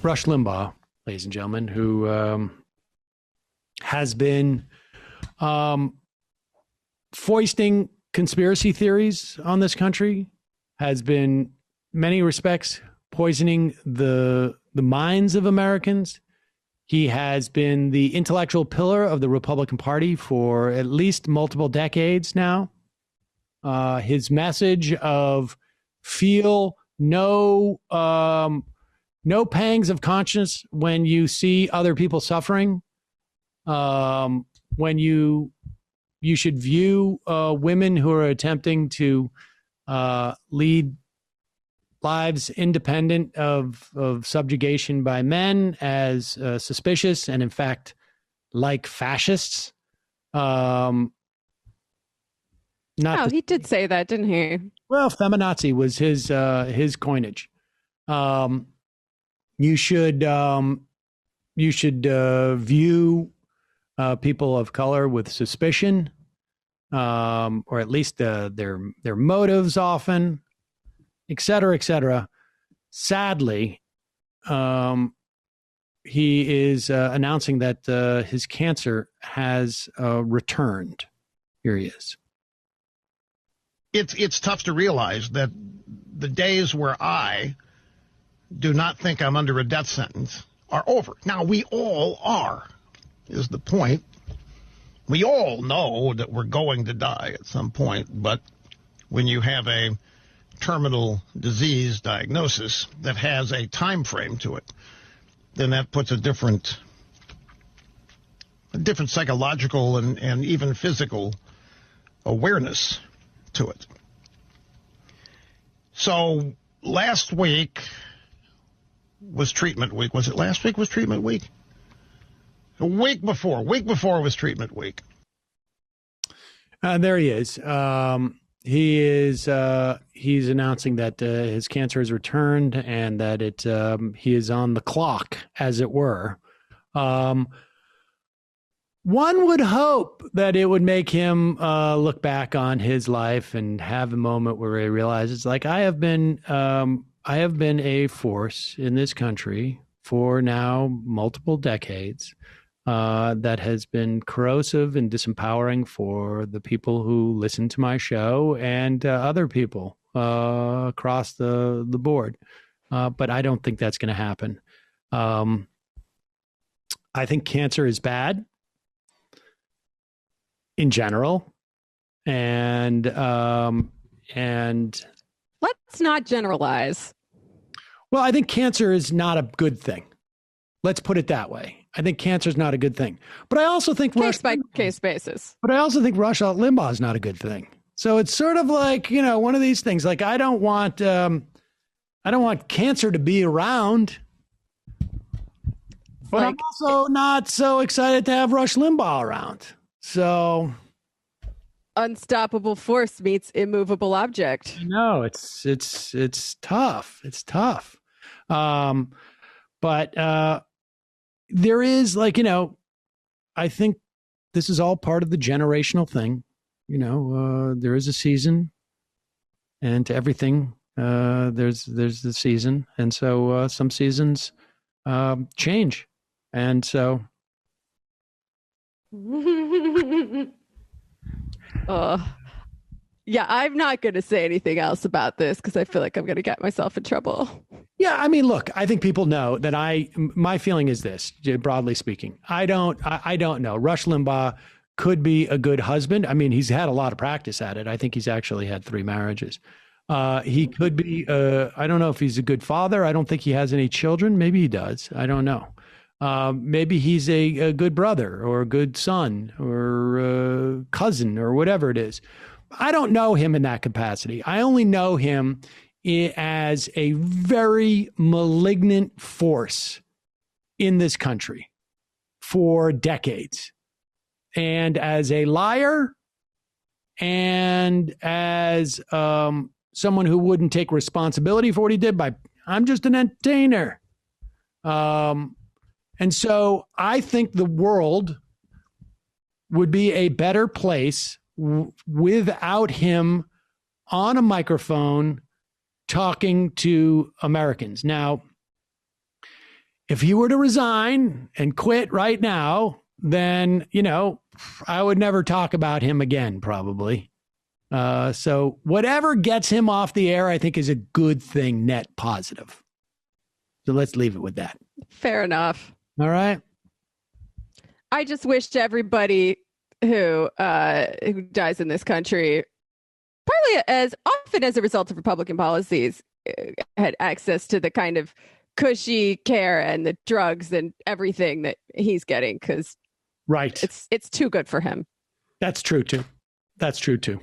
Rush Limbaugh, ladies and gentlemen, who has been foisting conspiracy theories on this country, has been, in many respects, poisoning the minds of Americans. He has been the intellectual pillar of the Republican Party for at least multiple decades now. His message of feel no pangs of conscience when you see other people suffering, when you should view women who are attempting to lead lives independent of subjugation by men as suspicious and, in fact, like fascists. He did say that, didn't he? Well, feminazi was his coinage. You should view people of color with suspicion, or at least their motives often, et cetera, et cetera. Sadly, he is announcing that his cancer has returned. Here he is. It's tough to realize that the days where I do not think I'm under a death sentence are over. Now, we all are, is the point. We all know that we're going to die at some point, but when you have a terminal disease diagnosis that has a time frame to it, then that puts a different psychological and even physical awareness to it. So last week was treatment week. Was it last week was treatment week? A week before was treatment week. There he is. He's announcing that his cancer has returned and that he is on the clock, as it were. One would hope that it would make him look back on his life and have a moment where he realizes, like, I have been a force in this country for now multiple decades that has been corrosive and disempowering for the people who listen to my show and other people across the board. But I don't think that's going to happen. I think cancer is bad in general, and let's not generalize. Well, I think cancer is not a good thing. Let's put it that way. I think cancer is not a good thing, but I also think case by case basis. But I also think Rush Limbaugh is not a good thing. So it's sort of like, one of these things. Like, I don't want cancer to be around. But I'm also not so excited to have Rush Limbaugh around. So unstoppable force meets immovable object. No, it's tough. It's tough. But there is, I think this is all part of the generational thing. There is a season, and to everything, there's the season. And so some seasons change. And so. Yeah, I'm not going to say anything else about this because I feel like I'm going to get myself in trouble. Yeah, I mean, look, I think people know that my feeling is this, broadly speaking. I don't know. Rush Limbaugh could be a good husband. I mean, he's had a lot of practice at it. I think he's actually had 3 marriages. He could be, I don't know if he's a good father. I don't think he has any children. Maybe he does. I don't know. Maybe he's a good brother or a good son or cousin or whatever it is. I don't know him in that capacity. I only know him as a very malignant force in this country for decades, and as a liar, and as someone who wouldn't take responsibility for what he did by, I'm just an entertainer. And so I think the world would be a better place without him on a microphone talking to Americans. Now, if he were to resign and quit right now, then, I would never talk about him again, probably. So whatever gets him off the air, I think is a good thing, net positive. So let's leave it with that. Fair enough. All right. I just wish everybody who dies in this country, partly as often as a result of Republican policies, had access to the kind of cushy care and the drugs and everything that he's getting, because right, it's too good for him. That's true too.